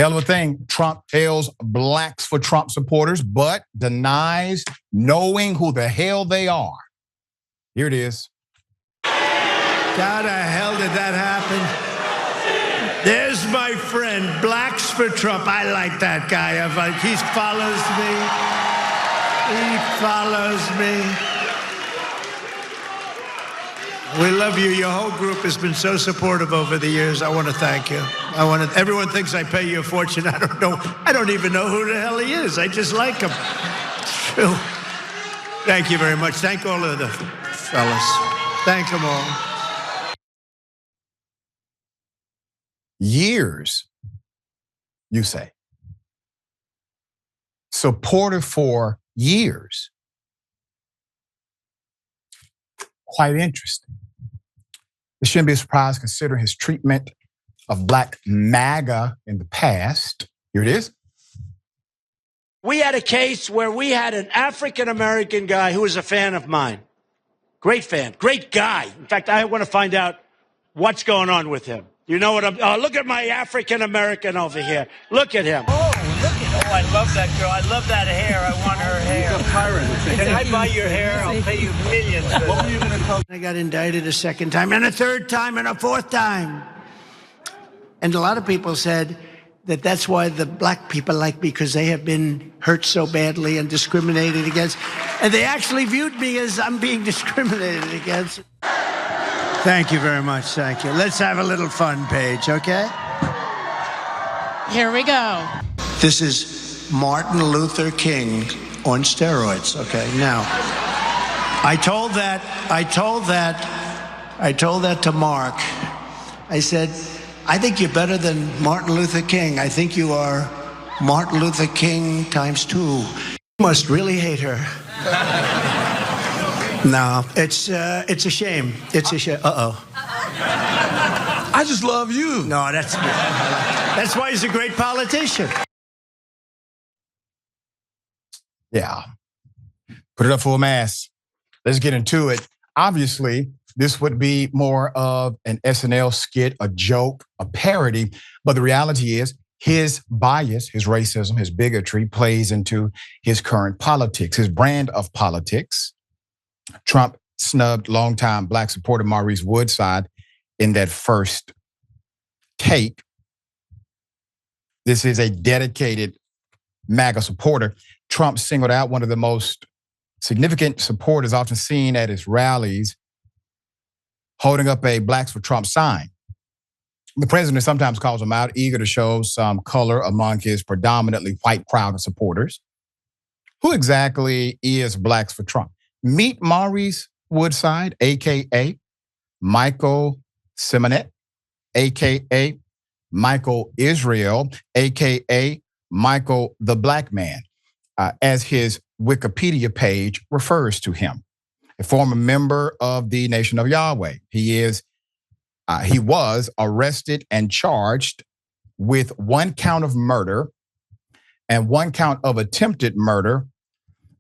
Hell of a thing. Trump hails blacks for Trump supporters, but denies knowing who the hell they are. Here it is. How the hell did that happen? There's my friend, Blacks for Trump. I like that guy. He follows me. He follows me. We love you. Your whole group has been so supportive over the years. I want to thank you. Everyone thinks I pay you a fortune. I don't know. I don't even know who the hell he is. I just like him. It's true. Thank you very much. Thank all of the fellas. Thank them all. Years, you say. Supportive for years. Quite interesting. This shouldn't be a surprise considering his treatment of black MAGA in the past. Here it is. We had a case where we had an African-American guy who was a fan of mine. Great fan, great guy. In fact, I want to find out what's going on with him. You know what look at my African-American over here. Look at him. Oh, I love that girl. I love that hair. I want her hair. Can I buy your hair? I'll pay you millions. What were you going to tell? I got indicted a second time and a third time and a fourth time. And a lot of people said that that's why the black people like me, because they have been hurt so badly and discriminated against. And they actually viewed me as I'm being discriminated against. Thank you very much. Thank you. Let's have a little fun, Paige, okay? Here we go. This is Martin Luther King on steroids, okay? Now, I told that to Mark. I said, I think you're better than Martin Luther King. I think you are Martin Luther King times 2. You must really hate her. No, it's a shame. It's a shame. Uh-oh. I just love you. No, that's why he's a great politician. Yeah. Put it up for a mass. Let's get into it. Obviously, this would be more of an SNL skit, a joke, a parody. But the reality is his bias, his racism, his bigotry plays into his current politics, his brand of politics. Trump snubbed longtime black supporter Maurice Woodside in that first take. This is a dedicated MAGA supporter. Trump singled out one of the most significant supporters often seen at his rallies, holding up a Blacks for Trump sign. The president sometimes calls him out, eager to show some color among his predominantly white crowd of supporters. Who exactly is Blacks for Trump? Meet Maurice Woodside, AKA Michael Simonet, AKA Michael Israel, AKA Michael the Black Man, as his Wikipedia page refers to him. A former member of the Nation of Yahweh. He was arrested and charged with 1 count of murder and 1 count of attempted murder,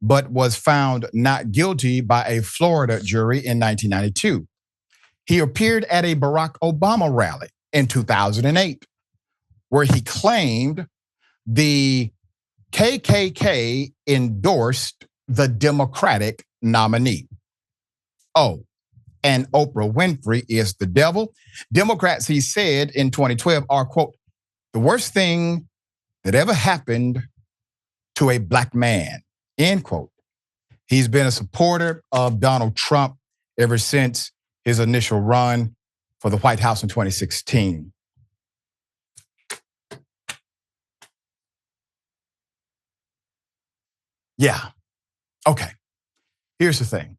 but was found not guilty by a Florida jury in 1992. He appeared at a Barack Obama rally in 2008, where he claimed the KKK endorsed the Democratic nominee. Oh, and Oprah Winfrey is the devil. Democrats, he said in 2012, are, quote, the worst thing that ever happened to a black man, end quote. He's been a supporter of Donald Trump ever since his initial run for the White House in 2016. Yeah, okay. Here's the thing.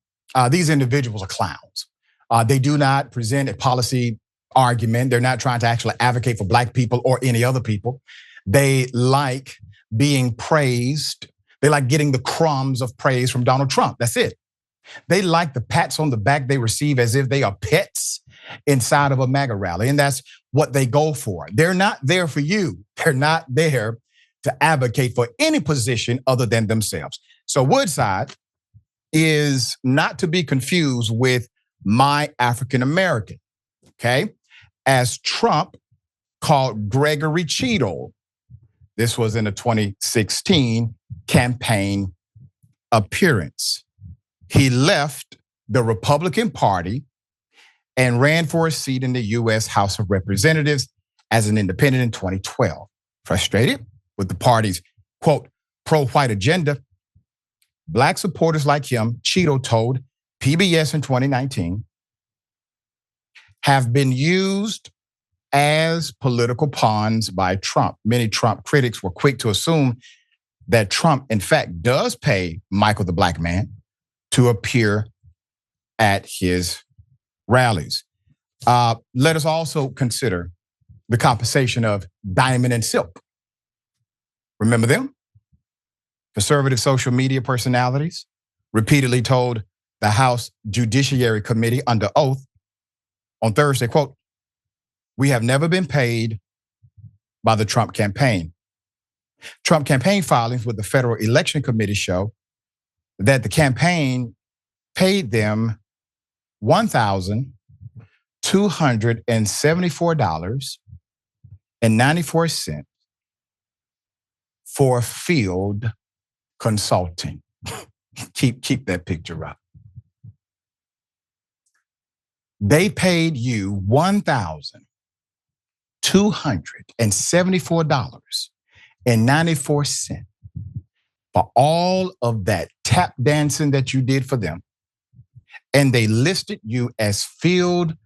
These individuals are clowns. They do not present a policy argument. They're not trying to actually advocate for black people or any other people. They like being praised. They like getting the crumbs of praise from Donald Trump. That's it. They like the pats on the back they receive as if they are pets inside of a MAGA rally. And that's what they go for. They're not there for you. They're not there to advocate for any position other than themselves. So Woodside is not to be confused with my African American, okay? As Trump called Gregory Cheadle This was in a 2016 campaign appearance. He left the Republican Party and ran for a seat in the U.S. House of Representatives as an independent in 2012. Frustrated with the party's, quote, pro-white agenda, Black supporters like him, Cheeto told PBS in 2019, have been used as political pawns by Trump. Many Trump critics were quick to assume that Trump, in fact, does pay Michael the Black Man to appear at his rallies. Let us also consider the compensation of Diamond and Silk. Remember them? Conservative social media personalities repeatedly told the House Judiciary Committee under oath on Thursday, quote, "We have never been paid by the Trump campaign." Trump campaign filings with the Federal Election Committee show that the campaign paid them $1,274.94 for field consulting. Keep that picture up. They paid you $1,274.94 for all of that tap dancing that you did for them. And they listed you as field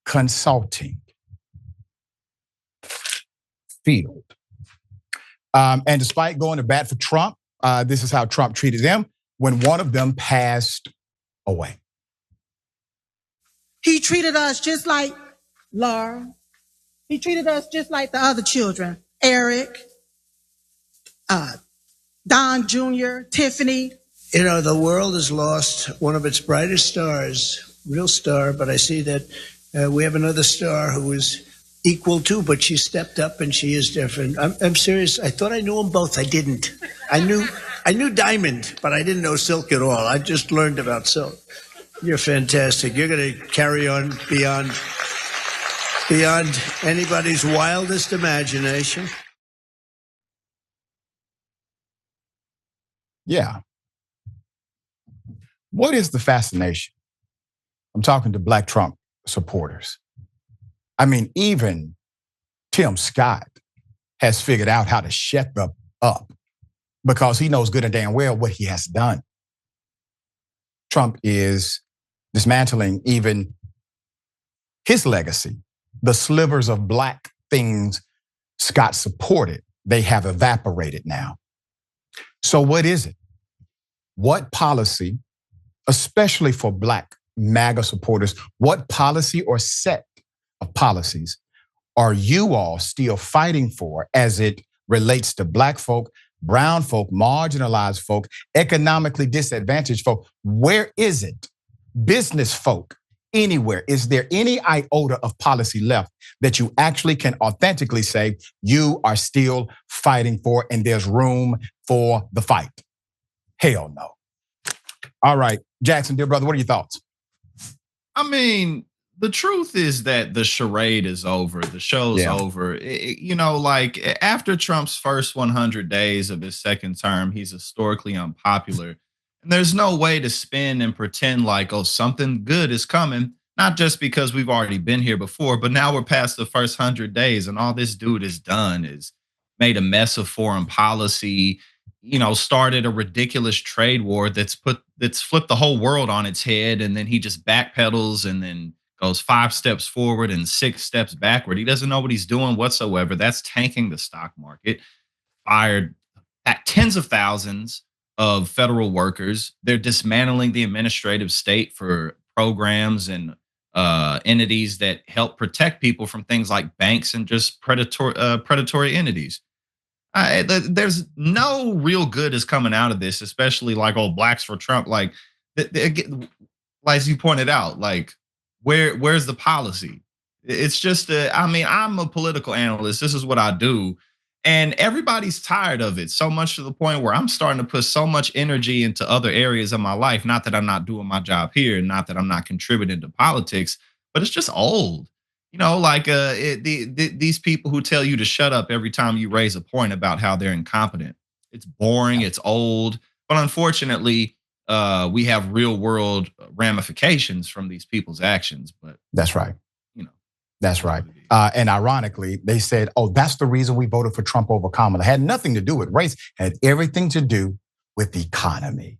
consulting. Field. And despite going to bat for Trump, this is how Trump treated them when one of them passed away. He treated us just like Laura. He treated us just like the other children. Eric, Don Jr., Tiffany. You know, the world has lost one of its brightest stars, real star, but I see that we have another star who is equal to, but she stepped up and she is different. I'm serious. I thought I knew them both. I didn't. I knew Diamond, but I didn't know Silk at all. I just learned about Silk. You're fantastic. You're going to carry on beyond anybody's wildest imagination. Yeah. What is the fascination? I'm talking to Black Trump supporters. I mean, even Tim Scott has figured out how to shut them up because he knows good and damn well what he has done. Trump is dismantling even his legacy. The slivers of Black things Scott supported, they have evaporated now. So what is it? What policy, especially for Black MAGA supporters, what policy or set of policies are you all still fighting for as it relates to Black folk, brown folk, marginalized folk, economically disadvantaged folk? Where is it? Business folk, anywhere. Is there any iota of policy left that you actually can authentically say you are still fighting for and there's room for the fight? Hell no. All right, Jackson, dear brother, what are your thoughts? I mean, the truth is that the charade is over. The show's over. Like after Trump's first 100 days of his second term, he's historically unpopular. And there's no way to spin and pretend like, oh, something good is coming. Not just because we've already been here before, but now we're past the first 100 days and all this dude has done is made a mess of foreign policy, started a ridiculous trade war that's flipped the whole world on its head. And then he just backpedals and then goes 5 steps forward and 6 steps backward. He doesn't know what he's doing whatsoever. That's tanking the stock market. Fired at tens of thousands of federal workers. They're dismantling the administrative state for programs and entities that help protect people from things like banks and just predatory entities. There's no real good is coming out of this, especially like, oh, Blacks for Trump. Like as you pointed out, like where's the policy? It's just, I'm a political analyst. This is what I do. And everybody's tired of it so much to the point where I'm starting to put so much energy into other areas of my life. Not that I'm not doing my job here, not that I'm not contributing to politics, but it's just old. Like these people who tell you to shut up every time you raise a point about how they're incompetent. It's boring, it's old, but unfortunately, we have real world ramifications from these people's actions. But that's right. That's right. it is. And ironically, they said, "Oh, that's the reason we voted for Trump over Kamala." Had nothing to do with race, had everything to do with the economy.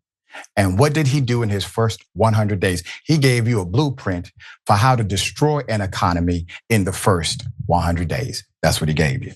And what did he do in his first 100 days? He gave you a blueprint for how to destroy an economy in the first 100 days. That's what he gave you.